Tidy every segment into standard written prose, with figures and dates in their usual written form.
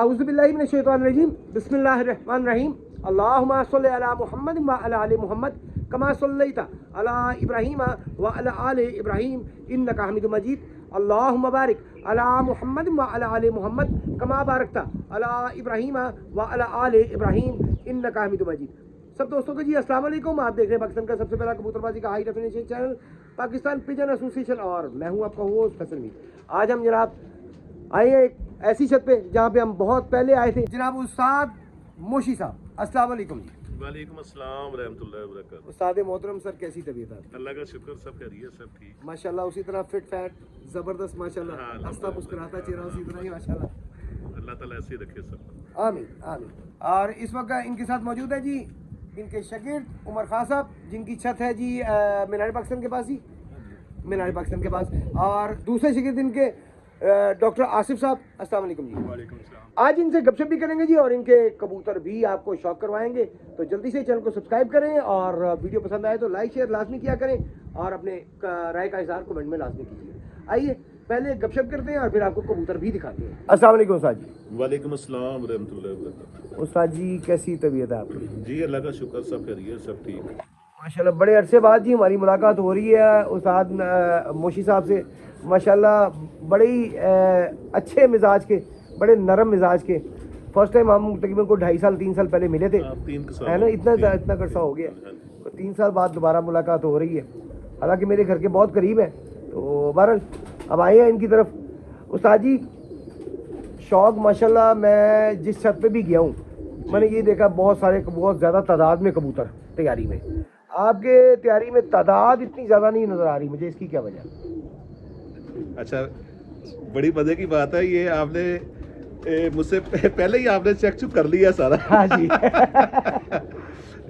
औज़ु बिल्लाहि मिनश शैतानिर रजीम बिस्मिल्लाहिर रहमानिर रहीम अल्लाहुम्मा सल्लि अला मुहम्मद व अला आलि मुहम्मद कमा सल्लैता अला इब्राहीम व अला आलि इब्राहीम इन्नका हमीदुम मजीद अल्लाहुम्मा बारिक अला मुहम्मद व अला आलि मुहम्मद कमा बारकता अला इब्राहीम व अला आलि इब्राहीम इन्नका हमीदुम मजीद। सब दोस्तों को जी अस्सलाम वालेकुम। आप देख रहे हैं पाकिस्तान का सबसे पहला कबूतरबाजी का high definition channel Pakistan pigeon association और मैं हूं आपका होस्ट फैसल मीर। आज हम जनाब आए हैं एक ऐसी छत पे जहां पे हम बहुत पहले आए थे। जनाब उस्ताद मोशी साहब, अस्सलाम वालेकुम जी। वालेकुम अस्सलाम रहमतुल्लाहि व बरकातहू। उस्ताद मोहतरम सर, कैसी तबीयत है? अल्लाह का शुक्र, सब खैरियत, सब ठीक माशाल्लाह। उसी तरह फिट फैट जबरदस्त माशाल्लाह, हाँ, हंसता मुस्कुराता चेहरा उसी तरह ही माशाल्लाह। अल्लाह ताला ऐसे ही रखे सब। आमीन आमीन। और इस वक्त इनके साथ मौजूद है जी इनके शागिर्द उमर खान साहब, जिनकी छत है जी मीनार पाकिस्तान के पास ही, मीनार पाकिस्तान के पास। और दूसरे शागिर्द इनके डॉक्टर आसिफ साहब, अस्सलाम वालेकुम जी। वालेकुम अस्सलाम। आज इनसे गपशप भी करेंगे जी और इनके कबूतर भी आपको शौक करवाएंगे। तो जल्दी से चैनल को सब्सक्राइब करें और वीडियो पसंद आए तो लाइक शेयर लाजमी किया करें और अपने राय का इज़हार कमेंट में लाजमी कीजिए। आइए पहले गपशप करते हैं और फिर आपको कबूतर भी दिखाते हैं। अस्सलाम वालेकुम उस्ताद जी। वालेकुम अस्सलाम रहमतुल्लाहि व बरकातहू। उस्ताद जी कैसी तबीयत है आपकी? जी अल्लाह का शुक्र, सब खैरियत, सब ठीक। माशाल्लाह बड़े अरसे बाद जी हमारी मुलाकात हो रही है उस्ताद मोशी साहब से। माशाल्लाह बड़े ही अच्छे मिजाज के, बड़े नरम मिजाज के। फर्स्ट टाइम हम तकरीबन को 2.5 साल 3 साल पहले मिले थे, है ना? इतना अरसा हो गया, तो 3 साल बाद दोबारा मुलाकात हो रही है। हालांकि मेरे घर के बहुत करीब है, तो बहरहाल अब आए हैं इनकी तरफ। उस्ताद जी शौक माशाल्लाह, मैं जिस छत पे भी गया हूँ मैंने ये देखा बहुत ज़्यादा तादाद में कबूतर तैयारी में। आपके तैयारी में तादाद इतनी ज़्यादा नहीं नज़र आ रही मुझे, इसकी क्या वजह? अच्छा, बड़ी मजे की बात है ये, आपने मुझसे पहले ही आपने चेक चुक कर लिया सारा। हाँ जी।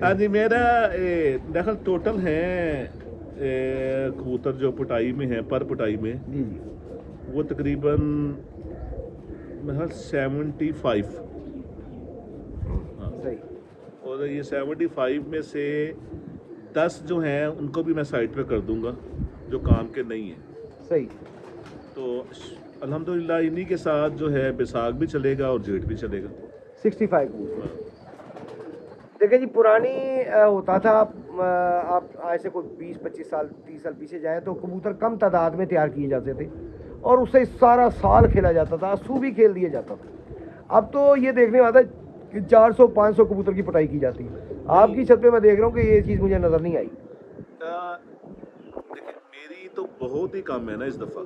हाँ जी, मेरा दखल टोटल है कबूतर जो पुटाई में है, पर पुटाई में जी वो तकरीबन मेरा 75। हाँ, सही। और ये 75 में से 10 जो हैं उनको भी मैं साइड पे कर दूंगा जो काम के नहीं है। सही। तो अल्हम्दुलिल्लाह इन्हीं के साथ जो है बैसाख भी चलेगा और जेठ भी चलेगा। 65 कबूतर। देखिए जी पुरानी होता था, आप ऐसे कोई 20-25 साल 30 साल पीछे जाएं तो कबूतर कम तादाद में तैयार किए जाते थे और उससे सारा साल खेला जाता था, असू भी खेल दिया जाता था। अब तो ये देखने आता है कि 400-500 कबूतर की पटाई की जाती है। आपकी छत पे मैं देख रहा हूँ कि ये चीज़ मुझे नज़र नहीं आई। देखिए मेरी तो बहुत ही कम है ना इस दफ़ा,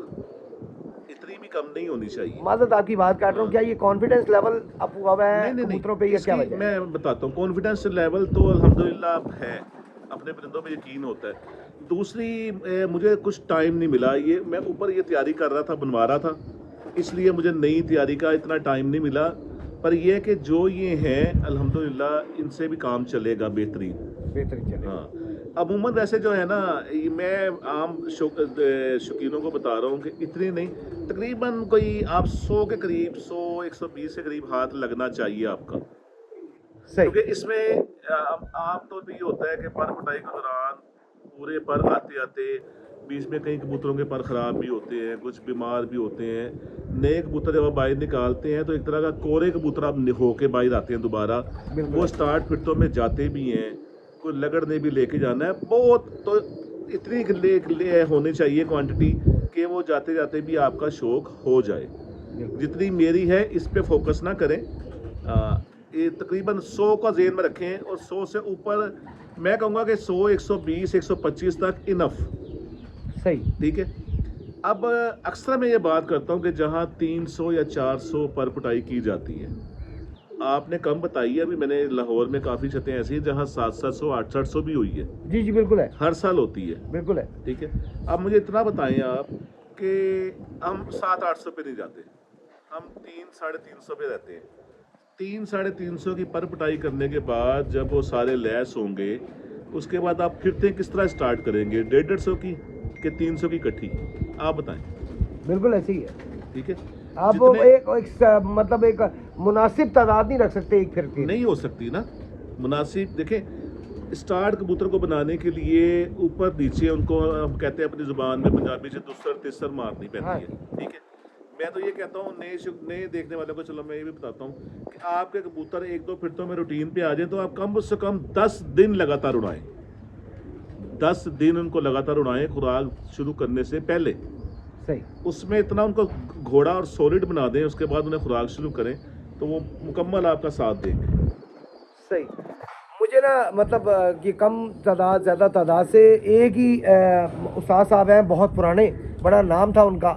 इतनी भी कम नहीं होनी चाहिए। माज़रत आपकी बात काट रहा हूँ, क्या ये कॉन्फिडेंस लेवल अप हुआ है कबूतरों पे या क्या वजह है? मैं बताता हूँ, कॉन्फिडेंस लेवल तो अल्हम्दुलिल्लाह है, अपने परिंदों में यकीन होता है। दूसरी मुझे कुछ टाइम नहीं मिला, ये मैं ऊपर ये तैयारी कर रहा था, बनवा रहा था, इसलिए मुझे नई तैयारी का इतना टाइम नहीं मिला। पर यह कि जो ये हैं अल्हम्दुलिल्लाह इनसे भी काम चलेगा बेहतरीन चलेगा। हाँ, अमूमन वैसे जो है ना, मैं आम शौकीनों को बता रहा हूँ कि इतने नहीं, तकरीबन कोई आप 100 के करीब, 100-120 के करीब हाथ लगना चाहिए आपका। क्योंकि इसमें आम तौर पर ये होता है कि पर कुटाई के दौरान पूरे पर आते आते बीच में कई कबूतरों के पर ख़राब भी होते हैं, कुछ बीमार भी होते हैं। नए कबूतर जब आप बाहर निकालते हैं तो एक तरह का कोरे कबूतर आप होके बाहर आते हैं दोबारा, वो स्टार्ट फिटों में जाते भी हैं, कोई लगड़ ने भी लेके जाना है बहुत, तो इतनी होनी चाहिए क्वांटिटी कि वो जाते जाते भी आपका शौक हो जाए। जितनी मेरी है इस पे फोकस ना करें, ये तकरीबन 100 का जेन में रखें और 100 से ऊपर मैं कहूँगा कि 100, 120, 125 तक इनफ। सही, ठीक है। अब अक्सर मैं ये बात करता हूँ कि जहाँ 300 या 400 पर पुटाई की जाती है, आपने कम बताई है, अभी मैंने लाहौर में काफ़ी छतें ऐसी हैं जहाँ 700, 800 भी हुई है। जी जी बिल्कुल है, हर साल होती है, बिल्कुल है। ठीक है। अब मुझे इतना बताएं आप कि हम 700-800 पे नहीं जाते, हम 300-350 पे रहते हैं। 300-350 की पर पुटाई करने के बाद जब वो सारे लैस होंगे, उसके बाद आप फिरते किस तरह स्टार्ट करेंगे? 150 की कि 300 की इकट्ठी? आप बताएं। बिल्कुल ऐसे ही है, ठीक है। आप मतलब एक मुनासिब तादाद नहीं रख सकते एक फिर की, नहीं हो सकती ना मुनासिब। देखें, स्टार्ट कबूतर को बनाने के लिए ऊपर नीचे उनको हम कहते हैं अपनी ज़ुबान में पंजाबी से दुस्सर तिस्सर मारनी पड़ती है, ठीक है। मैं तो ये कहता हूँ नए देखने वालों को, चलो मैं ये भी बताता हूँ कि आपके कबूतर एक दो फिरतों में रूटीन पे आ जाए तो आप कम से कम 10 दिन लगातार उड़ाएं, 10 दिन उनको लगातार उड़ाएं खुराक शुरू करने से पहले। सही। उसमें इतना उनको घोड़ा और सॉलिड बना दें, उसके बाद उन्हें खुराक शुरू करें तो वो मुकम्मल आपका साथ देंगे। सही। मुझे ना मतलब कि कम तादाद ज़्यादा तादाद से एक ही उस्ताद साहब हैं, बहुत पुराने, बड़ा नाम था उनका,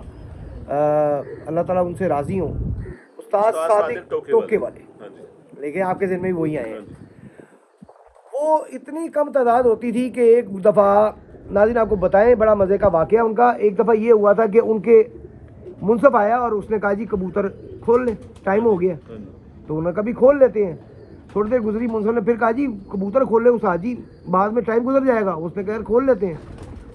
अल्लाह ताला उनसे राज़ी हों, उस्ताद सादिक टोके वाले। हाँ जी। लेकिन आपके ज़हन में भी वही आए हाँ हैं। जी। वो इतनी कम तादाद होती थी कि एक दफ़ा, नाज़रीन आपको बताएं, बड़ा मज़े का वाक़या उनका। एक दफ़ा ये हुआ था कि उनके मुंसफ आया और उसने कहा जी कबूतर खोल लें, टाइम हो गया। हाँ जी। तो उन्होंने कभी खोल लेते हैं। थोड़ी देर गुजरी, मुंसफ ने फिर कहा जी कबूतर खोल ले उस्ताद जी, बाद में टाइम गुजर जाएगा। उसने कहा यार खोल लेते हैं।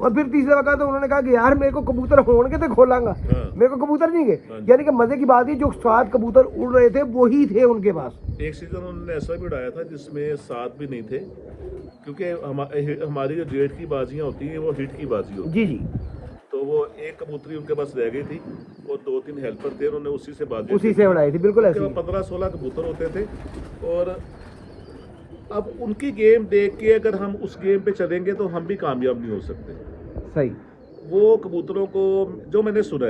और फिर तीसरा वक्त तो उन्होंने कहा कि यार मेरे को कबूतर होंगे तो खोलांगा, हाँ। मेरे को कबूतर नहीं गए। हाँ। यानी कि मज़े की बात ही, जो 7 कबूतर उड़ रहे थे वही थे उनके पास। एक सीज़न उन्होंने ऐसा भी उड़ाया था जिसमें 7 भी नहीं थे, क्योंकि हमारी जो जेट की बाजियाँ होती हैं वो हिट की बाजी होती जी जी। है। तो वो एक कबूतरी उनके पास रह गई थी और 2-3 हेल्पर थे, उन्होंने उसी से बाजी उसी से उड़ाई थी, बिल्कुल ऐसे ही। 15-16 कबूतर होते थे। और अब उनकी गेम देख के अगर हम उस गेम पे चलेंगे तो हम भी कामयाब नहीं हो सकते। सही। वो कबूतरों को जो मैंने सुना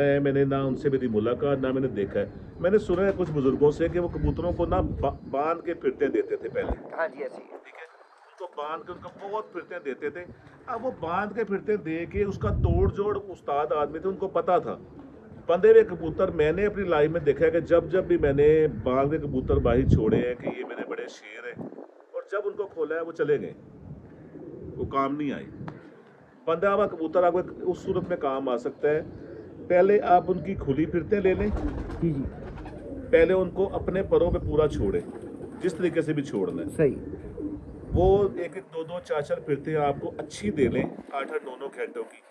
है, मैंने ना उनसे मेरी मुलाकात ना मैंने देखा है, मैंने सुना है कुछ बुजुर्गों से कि वो कबूतरों को ना बांध के फिरते देते थे पहले। हाँ जी, ऐसी। ठीक है, उनको बांध के उनको बहुत फिरते देते थे। अब वो बांध के फिरते दे के उसका तोड़ जोड़ उस्ताद आदमी थे, उनको पता था। बंधे हुए कबूतर मैंने अपनी लाइफ में देखा है कि जब जब भी मैंने बांध के कबूतर बाही छोड़े हैं कि ये मेरे बड़े शेर हैं, और जब उनको खोला है वो चले गए, वो काम नहीं आए। बंधा हुआ कबूतर आपको उस सूरत में काम आ सकता है, पहले आप उनकी खुली फिरते ले लें। जी जी। पहले उनको अपने परों पे पूरा छोड़ें, जिस तरीके से भी छोड़ना है। सही। वो 1-1, 2-2, 4-4 फिरते आपको अच्छी दे लें, 8-8, 9-9 घंटों की।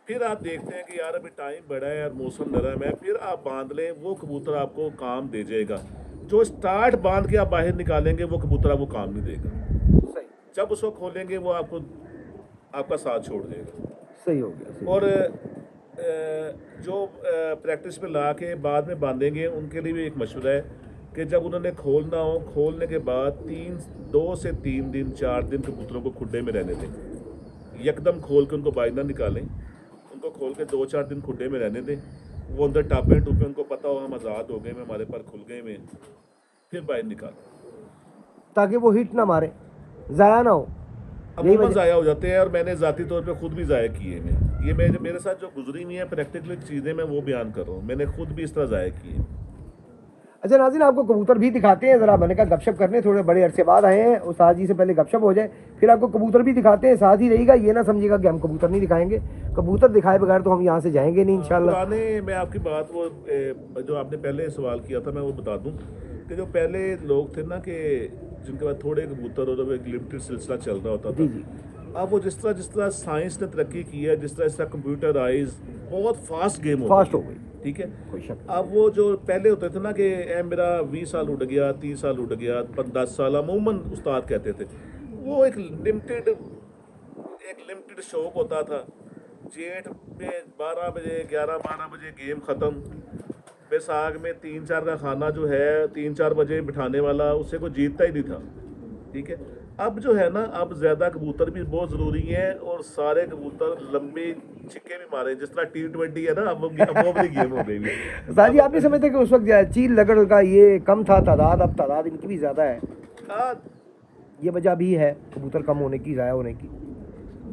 फिर आप देखते हैं कि यार अभी टाइम बड़ा है और मौसम नरम है, फिर आप बांध लें, वो कबूतर आपको काम दे जाएगा। जो स्टार्ट बांध के आप बाहर निकालेंगे वो कबूतर आपको काम नहीं देगा। सही। जब उसको खोलेंगे वो आपको आपका साथ छोड़ देगा। सही हो गया। सही। और जो प्रैक्टिस में ला के बाद में बांधेंगे उनके लिए भी एक मशवरा है कि जब उन्होंने खोलना हो, खोलने के बाद 2 से 3 दिन 4 दिन कबूतरों को खुड्डे में रहने दें। यकदम खोल के उनको बाहर ना निकालें, उनको खोल के 2-4 दिन खुड्डे में रहने दें। वो अंदर टापे टूपे उनको पता हो हम आज़ाद हो गए, हमारे पर खुल गए में, फिर बाहर निकालें ताकि वो हिट ना मारे, ज़ाया ना हो। अमूमन ज़ाया हो जाते हैं, और मैंने ज़ाती तौर पे खुद भी ज़ाया किए हैं। ये मेरे साथ जो गुजरी हुई है प्रैक्टिकल चीज़ें मैं वो बयान कर रहा हूँ, मैंने खुद भी इस तरह ज़ाया किए हैं। अच्छा नाज़रीन, आपको कबूतर भी दिखाते हैं ज़रा। मैंने कहा गपशप करने, थोड़े बड़े अरसे बाद आए हैं, उस्ताद जी से पहले गपशप हो जाए, फिर आपको कबूतर भी दिखाते हैं। साथ ही रहिएगा, ये ना समझिएगा कि हम कबूतर नहीं दिखाएंगे। कबूतर दिखाए बगैर तो हम यहाँ से जाएंगे नहीं इंशाल्लाह। पुराने, मैं आपकी बात वो जो आपने पहले सवाल किया था मैं वो बता दूं कि जो पहले लोग थे ना कि जिनके पास थोड़े कबूतर और एक लिमिटेड सिलसिला चल रहा होता था। जी जी। अब वो जिस तरह साइंस ने तरक्की की है, जिस तरह कंप्यूटराइज बहुत फास्ट गेम फास्ट हो गई, ठीक है। कोई शक। अब वो जो पहले होते थे ना कि मेरा 20 साल उड़ गया, 30 साल उड़ गया, 10 साल, अमूमन उस्ताद कहते थे, वो एक लिमिटेड शौक होता था। जेठ में 12 बजे 11-12 बजे गेम ख़त्म। बैसाख में 3-4 का खाना जो है 3-4 बजे बिठाने वाला, उससे कोई जीतता ही नहीं था। ठीक है, अब जो है ना, अब ज़्यादा कबूतर भी बहुत ज़रूरी हैं, और सारे कबूतर लंबे छिक्के भी मारे, जिस तरह T20 है ना, अब वो अपनी गेम हो गई। उस्ताद जी, आप नहीं समझते कि उस वक्त चील लगड़ का ये कम था तादाद, अब तादाद इनकी भी ज़्यादा है? हाँ, ये वजह भी है कबूतर कम होने की, ज़ाया होने की।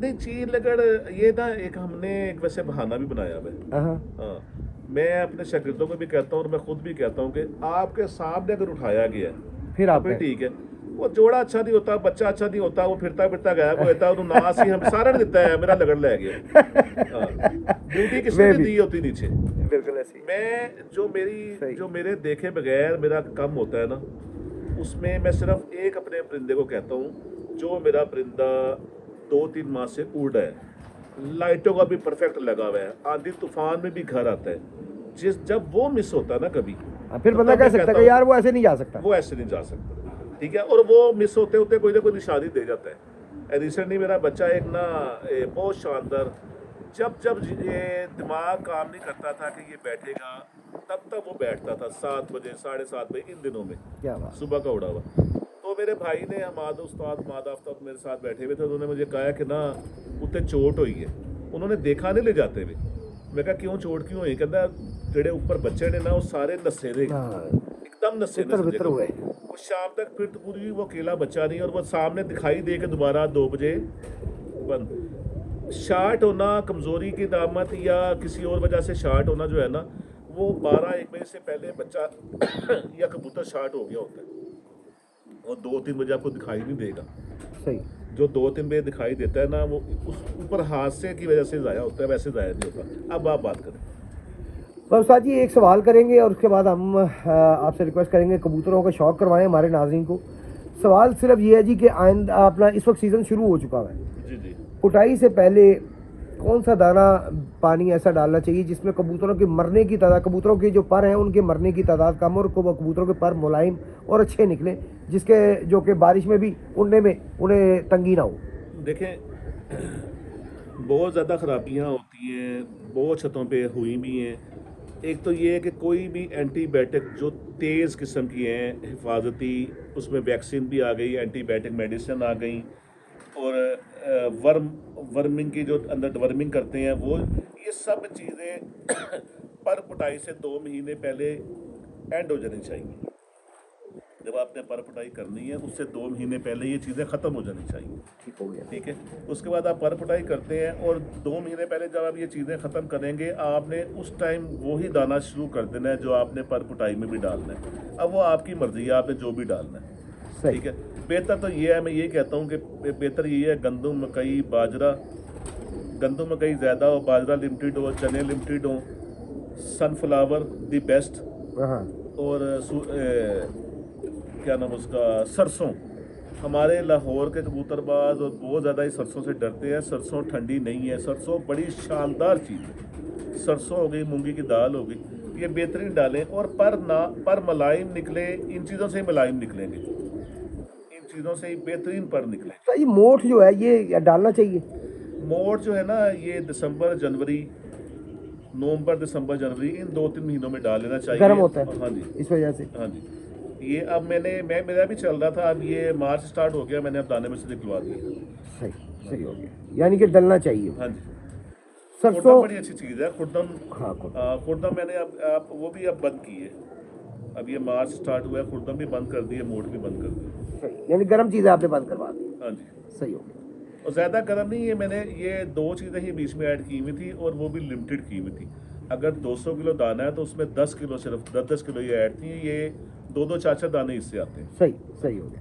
नहीं, चील लगड़ ये ना एक हमने एक वैसे बहाना भी बनाया है। हाँ, मैं अपने शागिर्दों को भी कहता हूँ और मैं खुद भी कहता हूँ कि आपके सामने अगर उठाया गया फिर आप ठीक है, वो जोड़ा अच्छा नहीं होता, बच्चा अच्छा नहीं होता, वो फिरता फिरता गायब होता है, नास ही हम सारा देता है, मेरा लगड़ ले गया। ड्यूटी किसने दी होती नीचे। बिल्कुल ऐसी। मैं जो मेरे देखे बगैर मेरा कम होता है ना, उसमें मैं सिर्फ एक अपने परिंदे को कहता हूँ, जो मेरा परिंदा 2-3 माह से उड़ रहा है, लाइटों का भी परफेक्ट लगा हुआ है, आंधी तूफान में भी घर आता है, जब वो मिस होता है ना कभी, फिर बंदा कह सकता है कि यार वो ऐसे नहीं जा सकता, वो ऐसे नहीं जा सकता। ठीक है, और वो मिस होते होते कोई ना कोई निशानी दे जाता है। रिसेंटली मेरा बच्चा एक ना बहुत शानदार जब जब ये दिमाग काम नहीं करता था कि ये बैठेगा, तब तक वो बैठता था 7 बजे 7:30 बजे इन दिनों में, क्या बात। सुबह का उड़ा हुआ। तो मेरे भाई ने हमाद उस्ताद हमाद आफ्ताब मेरे साथ बैठे हुए थे, उन्होंने मुझे कहा कि ना उत्ते चोट हुई है। उन्होंने देखा नहीं ले जाते हुए। मैं कहा क्यों चोट क्यों हुई? कहता जेड़े ऊपर बच्चे ने ना वो सारे नस्से ने हाँ, एकदम नस्से बितर बितर हुए। वो शाम तक फिर तो पूरी वो अकेला बच्चा नहीं, और वो सामने दिखाई दे के दोबारा 2 बजे बंद। शार्ट होना कमज़ोरी की दामत या किसी और वजह से शार्ट होना जो है ना, वो 12-1 बजे से पहले बच्चा या कबूतर शार्ट हो गया होता है, और 2-3 बजे आपको दिखाई नहीं देगा। सही। जो 2-3 बजे दिखाई देता है ना, वो उस ऊपर हादसे की वजह से ज़ाया होता है, वैसे ज़ाया नहीं होता। अब आप बात करें। बस उस्ताद जी एक सवाल करेंगे और उसके बाद हम आपसे रिक्वेस्ट करेंगे कबूतरों का शौक़ करवाएं हमारे नाज़रीन को। सवाल सिर्फ ये है जी कि आइंदा अपना इस वक्त सीज़न शुरू हो चुका है, जी जी। कुटाई से पहले कौन सा दाना पानी ऐसा डालना चाहिए जिसमें कबूतरों के मरने की तादाद, कबूतरों के जो पर हैं उनके मरने की तादाद कम हो और कबूतरों के पर मुलायम और अच्छे निकलें, जिसके जो कि बारिश में भी उड़ने में उन्हें तंगी ना हो? देखें, बहुत ज़्यादा ख़राबियाँ होती हैं, बहुत छतों पे हुई भी हैं। एक तो ये है कि कोई भी एंटीबायोटिक जो तेज़ किस्म की हैं हिफाजती, उसमें वैक्सीन भी आ गई, एंटीबायोटिक मेडिसिन आ गई, और वर्मिंग की जो अंदर वर्मिंग करते हैं वो, ये सब चीज़ें पर पुटाई से 2 महीने पहले एंड हो जानी चाहिए। जब आपने पर पुटाई करनी है उससे 2 महीने पहले ये चीज़ें ख़त्म हो जानी चाहिए। ठीक हो गया। ठीक है, उसके बाद आप पर पुटाई करते हैं, और 2 महीने पहले जब आप ये चीज़ें ख़त्म करेंगे, आपने उस टाइम वही दाना शुरू कर देना है जो आपने पर पुटाई में भी डालना है। अब वो आपकी मर्ज़ी है, आपने जो भी डालना है। सही। ठीक है, बेहतर तो ये है, मैं ये कहता हूँ कि बेहतर ये है गंदम मकई बाजरा, गंदम मकई ज़्यादा हो, बाजरा लिमिटेड हो, चने लिमिटेड हो, सनफ्लावर दी बेस्ट, हाँ। और क्या नाम उसका, सरसों। हमारे लाहौर के कबूतरबाज और बहुत ज़्यादा ही सरसों से डरते हैं। सरसों ठंडी नहीं है, सरसों बड़ी शानदार चीज़ है। सरसों हो गई, मूंगी की दाल हो गई, ये बेहतरीन डालें, और पर मुलायम निकले, इन चीज़ों से ही मुलायम निकलेंगे, इन चीज़ों से ही बेहतरीन पर निकले। तो ये मोठ जो है ये डालना चाहिए? मोठ जो है ना, ये दिसंबर जनवरी, नवंबर दिसंबर जनवरी, इन 2-3 महीनों में डाल लेना चाहिए। गर्म होता है हाँ जी, इस वजह से। हाँ जी। ये अब मेरा भी चल रहा था, अब ये मार्च स्टार्ट हो गया, मैंने अब दाने में से निकलवा दिए। सही। सही हो गया, यानी कि डलना चाहिए। हाँ जी। सरसों। खुर्दम बड़ी अच्छी चीज़ है, खुर्दम। हाँ। खुर्दम मैंने अब वो भी अब बंद की है। अब ये मार्च स्टार्ट हुआ है, खुर्दम भी बंद कर दी है, मोठ भी बंद कर दी है। सही, यानी गर्म चीज़ें आपने बंद करवा दी। हाँ जी। सही हो गया। और ज़्यादा गर्म नहीं है, मैंने ये 2 चीज़ें ही बीच में ऐड की हुई थी, और वो भी लिमिटेड की हुई थी। अगर 200 किलो दाना है तो उसमें 10 किलो, सिर्फ 10-10 किलो ये ऐड थी। ये 2-2 4-4 दाने इससे आते हैं। सही। सही हो गया।